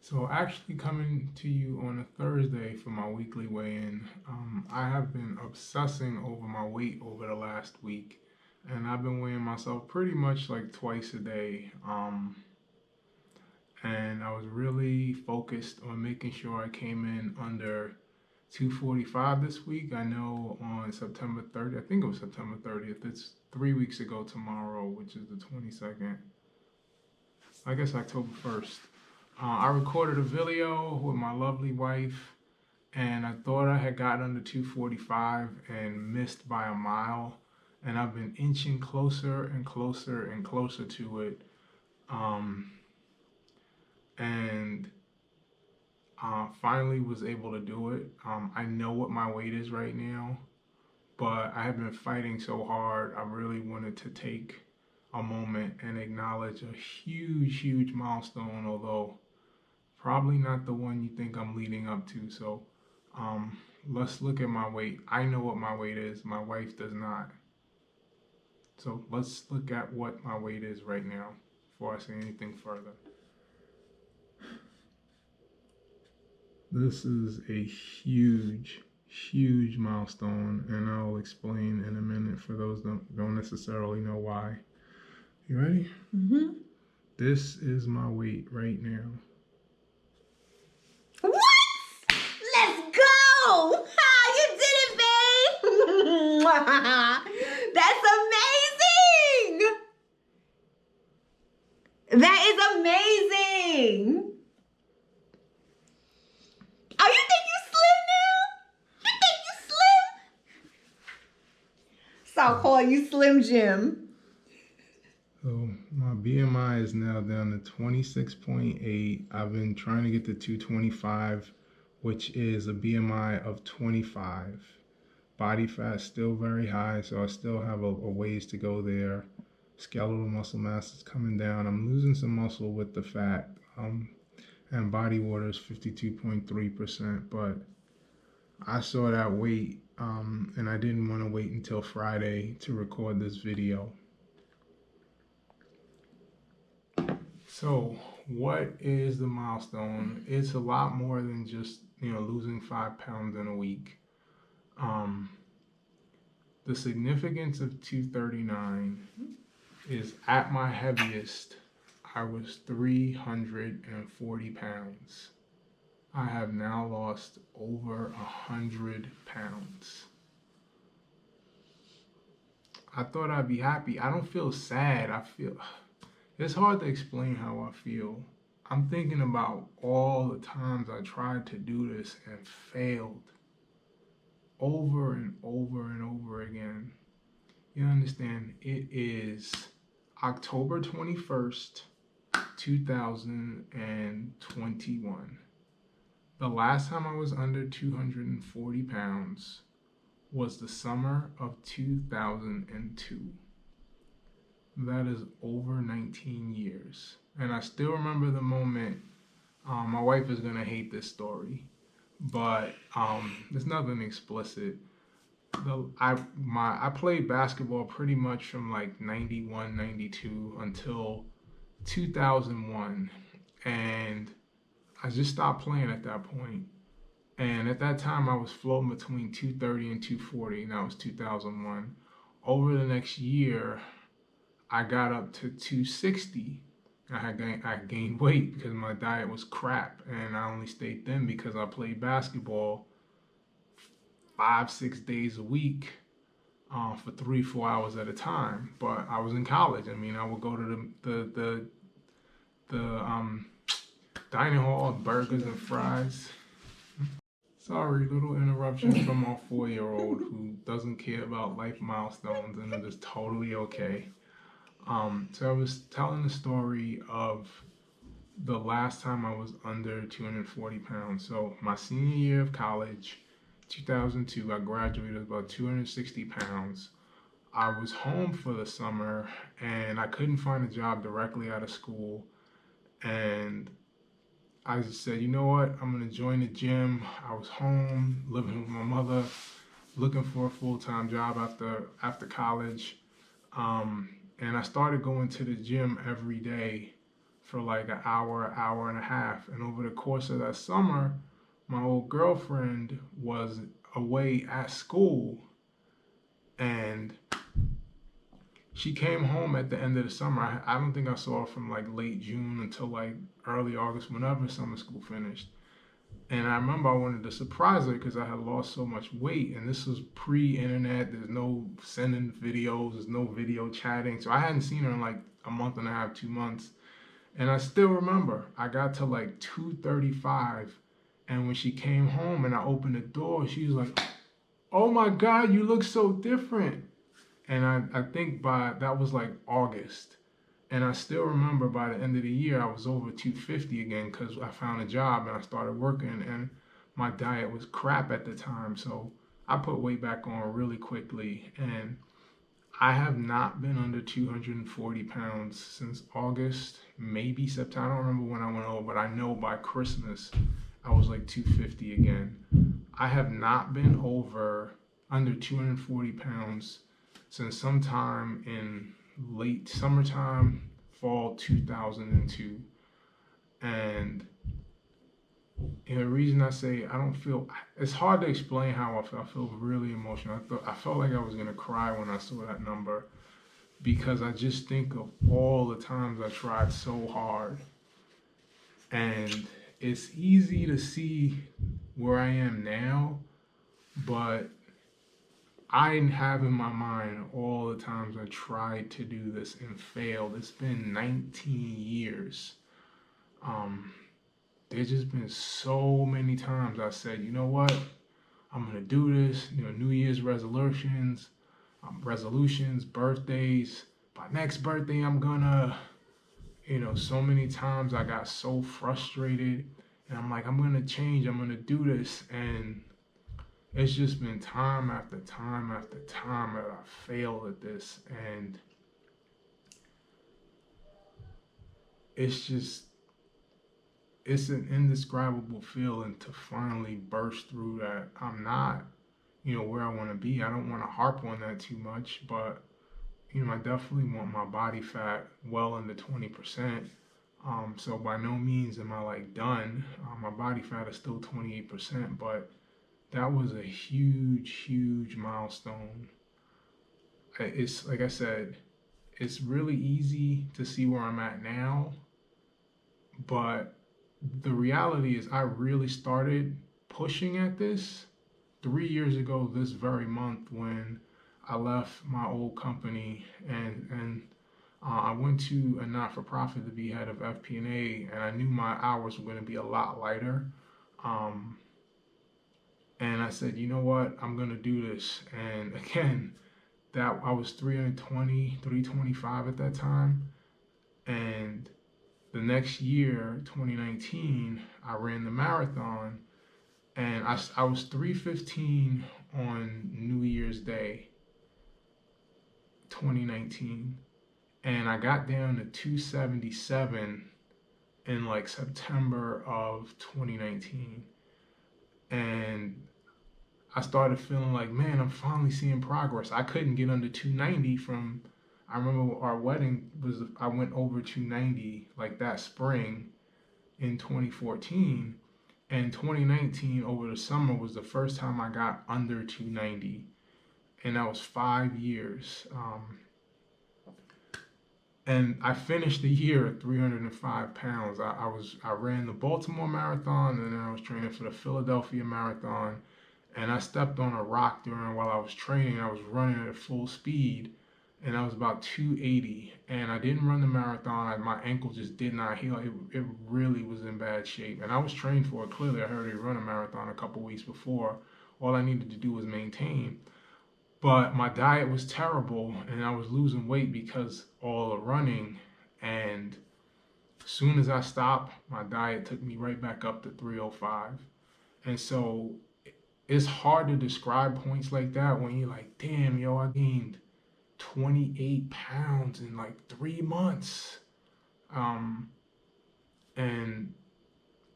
So actually coming to you on a Thursday for my weekly weigh-in, I have been obsessing over my weight over the last week, and I've been weighing myself pretty much like twice a day. And I was really focused on making sure I came in under 245 this week. I know on September 30th, I think it was September 30th, it's 3 weeks ago tomorrow, which is the 22nd. I guess October 1st. I recorded a video with my lovely wife, and I thought I had gotten under 245 and missed by a mile. And I've been inching closer and closer and closer to it. Um, and Finally was able to do it. I know what my weight is right now, but I have been fighting so hard. I really wanted to take a moment and acknowledge a huge, huge milestone, although probably not the one you think I'm leading up to. So um, let's look at my weight. I know what my weight is. My wife does not. So let's look at what my weight is right now before I say anything further. This is a huge, huge milestone, and I'll explain in a minute for those that don't necessarily know why. You ready? Mm-hmm. This is my weight right now. What? Let's go! Ha, you did it, babe! That's amazing! That is amazing! Oh, you think you slim now? You think you slim? So I'll call you Slim Jim. So my BMI is now down to 26.8. I've been trying to get to 225, which is a BMI of 25. Body fat still very high, so I still have a ways to go there. Skeletal muscle mass is coming down. I'm losing some muscle with the fat. And body water is 52.3%, but I saw that weight, and I didn't want to wait until Friday to record this video. So what is the milestone? It's a lot more than just, losing 5 pounds in a week. The significance of 239 is at my heaviest, I was 340 pounds. I have now lost over 100 pounds. I thought I'd be happy. I don't feel sad. It's hard to explain how I feel. I'm thinking about all the times I tried to do this and failed over and over and over again. You understand? It is October 21st, 2021. The last time I was under 240 pounds was the summer of 2002. That is over 19 years. And I still remember the moment. My wife is going to hate this story, but there's nothing explicit. I played basketball pretty much from like 91, 92 until 2001, and I just stopped playing at that point. And at that time, I was floating between 230 and 240, and that was 2001. Over the next year, I got up to 260. I gained weight because my diet was crap, and I only stayed thin because I played basketball 5-6 days a week for 3-4 hours at a time. But I was in college. I mean, I would go to the dining hall, burgers and fries. Sorry, little interruption from our 4-year-old who doesn't care about life milestones and it is totally okay. So I was telling the story of the last time I was under 240 pounds. So my senior year of college, 2002, I graduated with about 260 pounds. I was home for the summer and I couldn't find a job directly out of school. And I just said, you know what, I'm gonna join the gym. I was home, living with my mother, looking for a full-time job after college. And I started going to the gym every day for like an hour and a half. And over the course of that summer, my old girlfriend was away at school, and she came home at the end of the summer. I don't think I saw her from like late June until like early August, whenever summer school finished. And I remember I wanted to surprise her because I had lost so much weight. And this was pre-internet. There's no sending videos. There's no video chatting. So I hadn't seen her in like a month and a half, 2 months. And I still remember I got to like 2:35. And when she came home and I opened the door, she was like, "Oh my God, you look so different." And I think by that was like August. And I still remember by the end of the year, I was over 250 again because I found a job and I started working, and my diet was crap at the time. So I put weight back on really quickly. And I have not been under 240 pounds since August, maybe September. I don't remember when I went over, but I know by Christmas, I was like 250 again. I have not been under 240 pounds since sometime in late summertime, fall 2002. And the reason I say I don't feel, it's hard to explain how I feel. I feel really emotional. I felt like I was gonna cry when I saw that number, because I just think of all the times I tried so hard. And it's easy to see where I am now, but I have in my mind all the times I tried to do this and failed. It's been 19 years. There's just been so many times I said, you know what, I'm gonna do this. New Year's resolutions, birthdays. By next birthday, I'm gonna. So many times I got so frustrated, and I'm like, I'm gonna change. I'm gonna do this, and it's just been time after time after time that I failed at this, and it's an indescribable feeling to finally burst through that. I'm not, where I want to be. I don't want to harp on that too much, but I definitely want my body fat well under 20%. So by no means am I like done. My body fat is still 28%, but that was a huge, huge milestone. It's like I said, it's really easy to see where I'm at now, but the reality is I really started pushing at this 3 years ago this very month, when I left my old company, and I went to a not-for-profit to be head of FP&A, and I knew my hours were going to be a lot lighter. And I said, you know what, I'm going to do this. And again, that I was 320, 325 at that time. And the next year, 2019, I ran the marathon, and I was 315 on New Year's Day, 2019. And I got down to 277 in like September of 2019. And I started feeling like, man, I'm finally seeing progress. I couldn't get under 290 I remember our wedding I went over 290 like that spring in 2014. And 2019 over the summer was the first time I got under 290. And that was 5 years. And I finished the year at 305 pounds. I ran the Baltimore Marathon, and then I was training for the Philadelphia Marathon. And I stepped on a rock while I was training. I was running at full speed, and I was about 280. And I didn't run the marathon. My ankle just did not heal. It really was in bad shape. And I was trained for it. Clearly, I had already run a marathon a couple weeks before. All I needed to do was maintain. But my diet was terrible, and I was losing weight because all the running. And as soon as I stopped, my diet took me right back up to 305. And so it's hard to describe points like that when you're like, damn, yo, I gained 28 pounds in like 3 months. And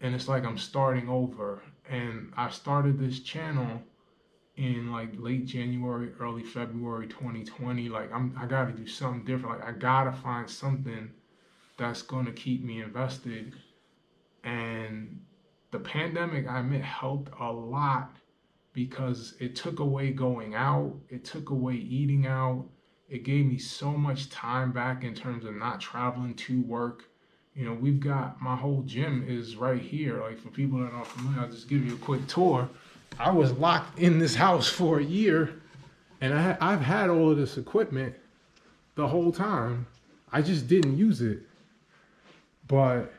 it's like I'm starting over. And I started this channel in like late January, early February 2020. Like I gotta do something different. Like I gotta find something that's going to keep me invested. And the pandemic, I admit, helped a lot because it took away going out, it took away eating out, it gave me so much time back in terms of not traveling to work. We've got my whole gym is right here. Like for people that aren't familiar, I'll just give you a quick tour. I was locked in this house for a year, and I've had all of this equipment the whole time. I just didn't use it. But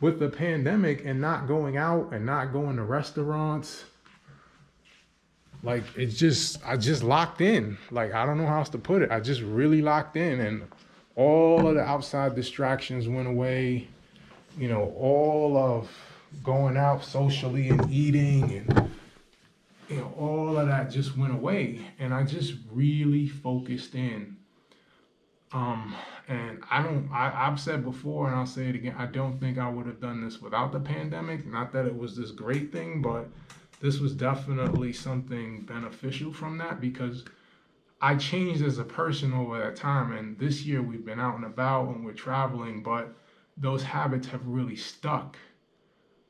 with the pandemic and not going out and not going to restaurants, like I just locked in. Like I don't know how else to put it. I just really locked in, and all of the outside distractions went away. All of going out socially and eating and all of that just went away, and I just really focused in. And I've said before, and I'll say it again, I don't think I would have done this without the pandemic. Not that it was this great thing, but this was definitely something beneficial from that, because I changed as a person over that time. And this year we've been out and about and we're traveling, but those habits have really stuck.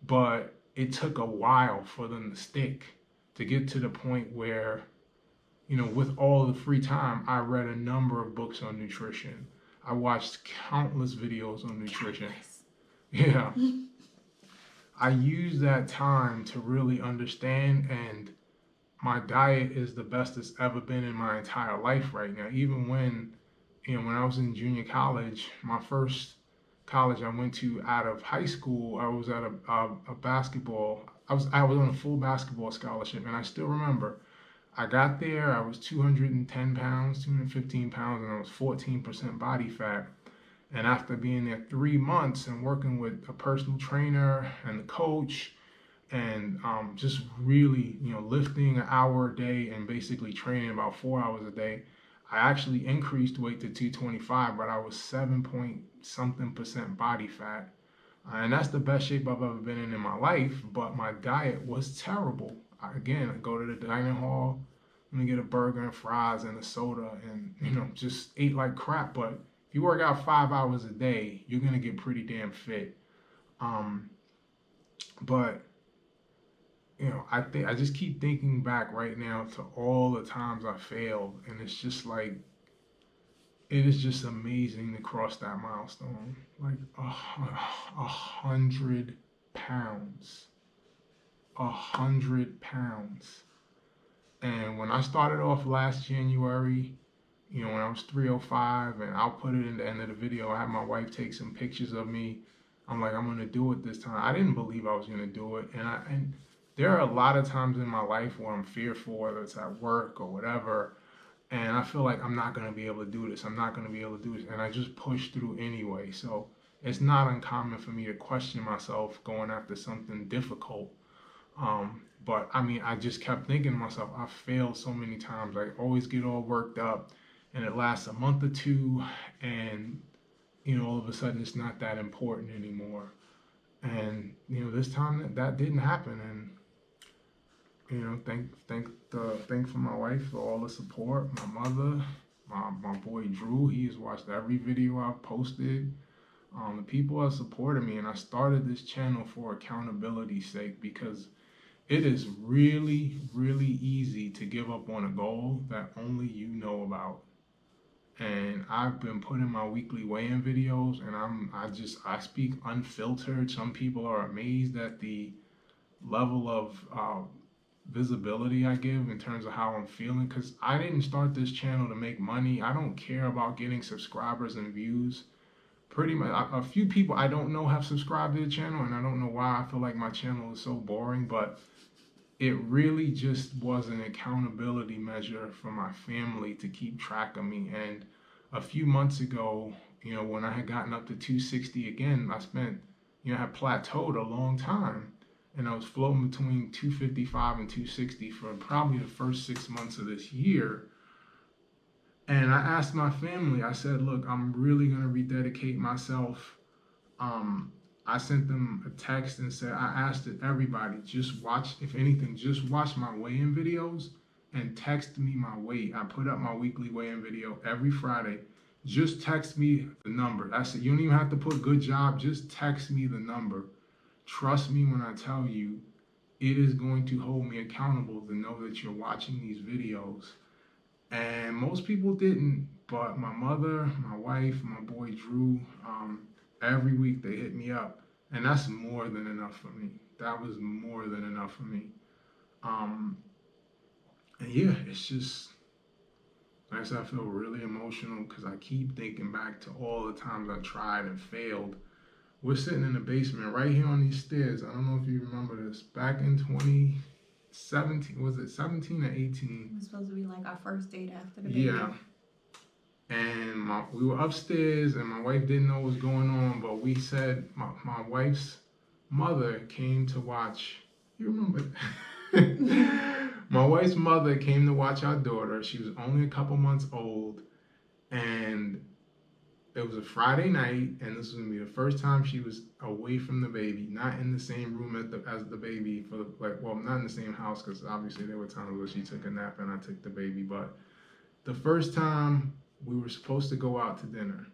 But it took a while for them to stick, to get to the point where, with all the free time, I read a number of books on nutrition. I watched countless videos on nutrition. Yeah. I used that time to really understand, and my diet is the best it's ever been in my entire life right now. Even when I was in junior college, my first college I went to out of high school, I was at a basketball. I was on a full basketball scholarship, and I still remember. I got there, I was 210 pounds, 215 pounds, and I was 14% body fat. And after being there 3 months and working with a personal trainer and the coach, and just really, lifting an hour a day and basically training about 4 hours a day, I actually increased weight to 225, but I was 7 point something percent body fat. And that's the best shape I've ever been in my life, but my diet was terrible. I go to the dining hall, let me get a burger and fries and a soda, and, just ate like crap. But if you work out 5 hours a day, you're going to get pretty damn fit. But I just keep thinking back right now to all the times I failed, and it's just like, it is just amazing to cross that milestone. Like 100 pounds, 100 pounds. And when I started off last January, when I was 305, and I'll put it in the end of the video, I had my wife take some pictures of me. I'm like, I'm gonna do it this time. I didn't believe I was gonna do it, and there are a lot of times in my life where I'm fearful, whether it's at work or whatever, and I feel like I'm not gonna be able to do this. I'm not gonna be able to do this, and I just push through anyway. So it's not uncommon for me to question myself going after something difficult. But I just kept thinking to myself, I failed so many times. I always get all worked up, and it lasts a month or two, and all of a sudden it's not that important anymore. And this time that didn't happen, and thank for my wife for all the support, my mother, my boy Drew. He's watched every video I've posted. The people that supported me, and I started this channel for accountability's sake, because it is really, really easy to give up on a goal that only you know about. And I've been putting my weekly weigh-in videos, and I speak unfiltered. Some people are amazed at the level of visibility I give in terms of how I'm feeling, because I didn't start this channel to make money. I don't care about getting subscribers and views. Pretty much, a few people I don't know have subscribed to the channel, and I don't know why. I feel like my channel is so boring, but it really just was an accountability measure for my family to keep track of me. And a few months ago, when I had gotten up to 260 again, I had plateaued a long time, and I was floating between 255 and 260 for probably the first 6 months of this year. And I asked my family, I said, look, I'm really going to rededicate myself. I sent them a text and said, I asked everybody, just watch, if anything, just watch my weigh-in videos and text me my weight. I put up my weekly weigh-in video every Friday. just text me the number. That's it. You don't even have to put good job. Just text me the number. Trust me when I tell you, it is going to hold me accountable to know that you're watching these videos. And most people didn't, but my mother, my wife, my boy Drew, every week they hit me up. And that's more than enough for me. That was more than enough for me. And yeah, it's just, like I said, I feel really emotional because I keep thinking back to all the times I tried and failed. We're sitting in the basement right here on these stairs. I don't know if you remember this. Back in 2017, was it 17 or 18? It was supposed to be like our first date after the baby. Yeah. And we were upstairs and my wife didn't know what was going on, but we said my wife's mother came to watch. You remember? My wife's mother came to watch our daughter. She was only a couple months old, and it was a Friday night, and this was gonna be the first time she was away from the baby, not in the same room as the baby not in the same house, because obviously there were times where she took a nap and I took the baby, but the first time we were supposed to go out to dinner.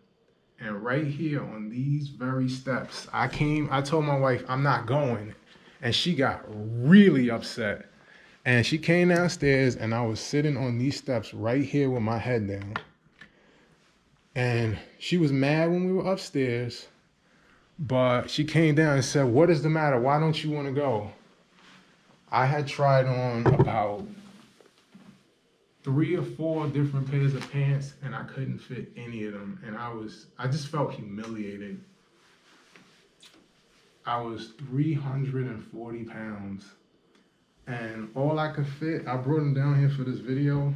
And right here on these very steps, I told my wife, I'm not going. And she got really upset. And she came downstairs and I was sitting on these steps right here with my head down. And she was mad when we were upstairs, but she came down and said, what is the matter? Why don't you want to go? I had tried on about 3 or 4 different pairs of pants and I couldn't fit any of them. And I just felt humiliated. I was 340 pounds. And all I could fit, I brought them down here for this video.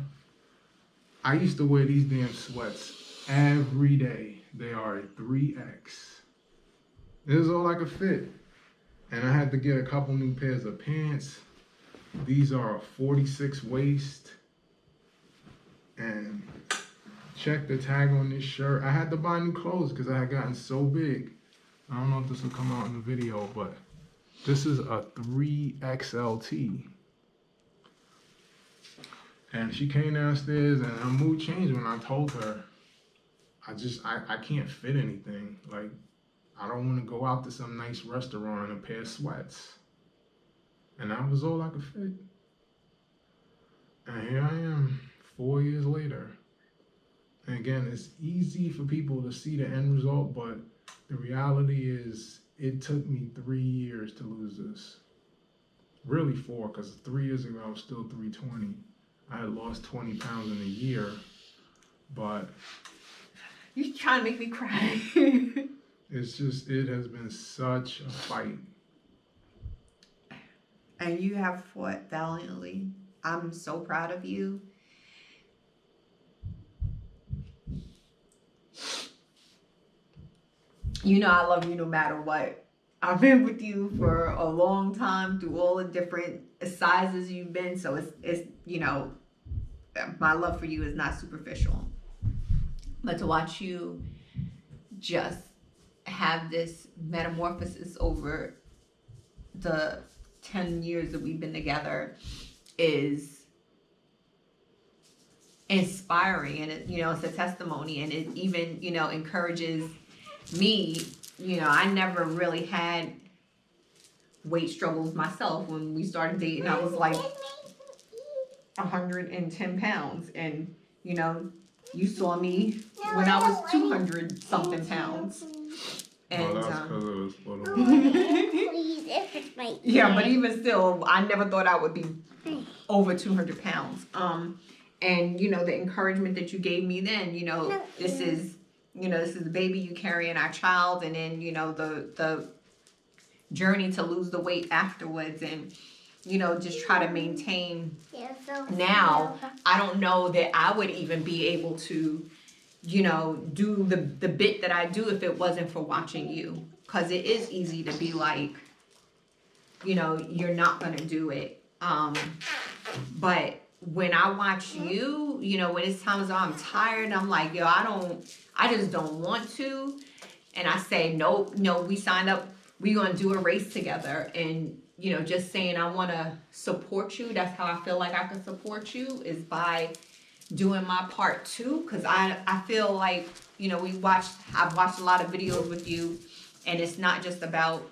I used to wear these damn sweats every day. They are a 3X. This is all I could fit. And I had to get a couple new pairs of pants. These are a 46 waist. And check the tag on this shirt. I had to buy new clothes because I had gotten so big. I don't know if this will come out in the video, but this is a 3XLT. And she came downstairs and her mood changed when I told her, I can't fit anything. Like, I don't want to go out to some nice restaurant in a pair of sweats. And that was all I could fit. And here I am, 4 years later. And again, it's easy for people to see the end result, but the reality is it took me 3 years to lose this. Really 4, because 3 years ago I was still 320. I had lost 20 pounds in a year, but... You trying to make me cry. It's just, it has been such a fight. And you have fought valiantly. I'm so proud of you. You know I love you no matter what. I've been with you for a long time through all the different sizes you've been. So it's you know, my love for you is not superficial. But to watch you just have this metamorphosis over the 10 years that we've been together is inspiring. And it, you know, it's a testimony, and it even, you know, encourages me. You know, I never really had weight struggles myself. When we started dating, I was like 110 pounds. And, you know, you saw me when I was 200 something pounds. And that's because it was little. Please, if it's my yeah, but even still, I never thought I would be over 200 pounds. And, you know, the encouragement that you gave me then, you know, this is the baby you carry in our child, and then, you know, the journey to lose the weight afterwards, and, you know, just try to maintain. Now, I don't know that I would even be able to, you know, do the bit that I do if it wasn't for watching you. Because it is easy to be like, you know, you're not going to do it. But when I watch you, you know, when it's times I'm tired, I'm like, yo, I just don't want to. And I say, nope, no, we signed up. We're going to do a race together. And, you know, just saying I want to support you. That's how I feel like I can support you, is by doing my part too, because I feel like, you know, I've watched a lot of videos with you, and it's not just about,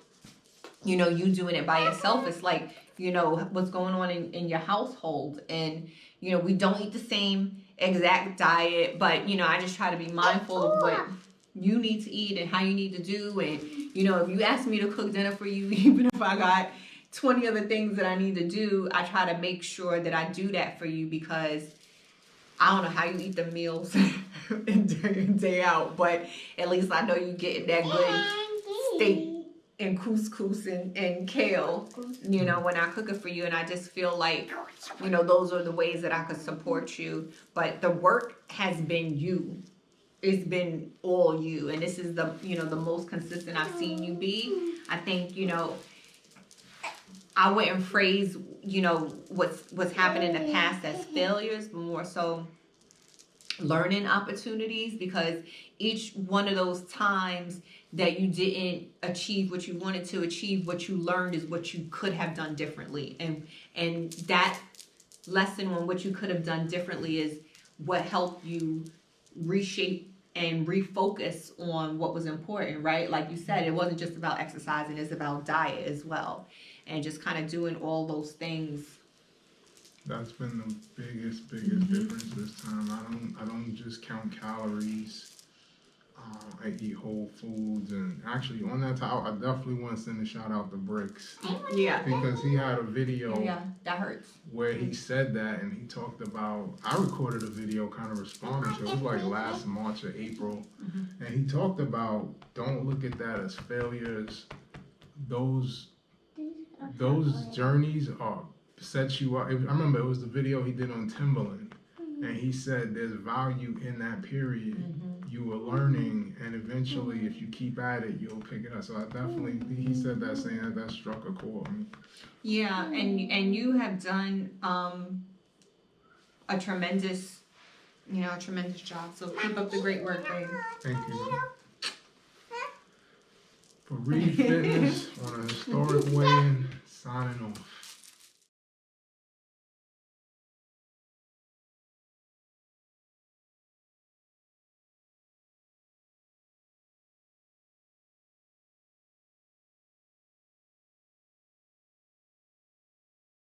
you know, you doing it by yourself. It's like, you know, what's going on in your household. And, you know, we don't eat the same exact diet, but, you know, I just try to be mindful of what you need to eat and how you need to do. And, you know, if you ask me to cook dinner for you, even if I got 20 other things that I need to do, I try to make sure that I do that for you, because I don't know how you eat the meals day in, day out, but at least I know you getting that good steak and couscous and kale, you know, when I cook it for you. And I just feel like, you know, those are the ways that I could support you. But the work has been you. It's been all you. And this is the, you know, the most consistent I've seen you be. I think, you know, I wouldn't phrase, you know, what's happened in the past as failures, but more so learning opportunities, because each one of those times that you didn't achieve what you wanted to achieve, what you learned is what you could have done differently. And that lesson on what you could have done differently is what helped you reshape and refocus on what was important, right? Like you said, it wasn't just about exercising, it's about diet as well. And just kind of doing all those things. That's been the biggest difference this time. I don't just count calories. I eat whole foods, and actually on that time, I definitely want to send a shout out to Bricks. Yeah. Because he had a video. Yeah, that hurts. Where he said that, and he talked about, I recorded a video kind of responding to it. It was like last March or April. And he talked about, don't look at that as failures. Those journeys are set you up. I remember it was the video he did on Timberland, and he said there's value in that period. You were learning, and eventually, if you keep at it, you'll pick it up. So I definitely, he said that, saying that struck a chord with me. Yeah, and you have done a tremendous job. So keep up the great work, baby. Thank you. For Reed Fitness on a historic weigh-in, signing off.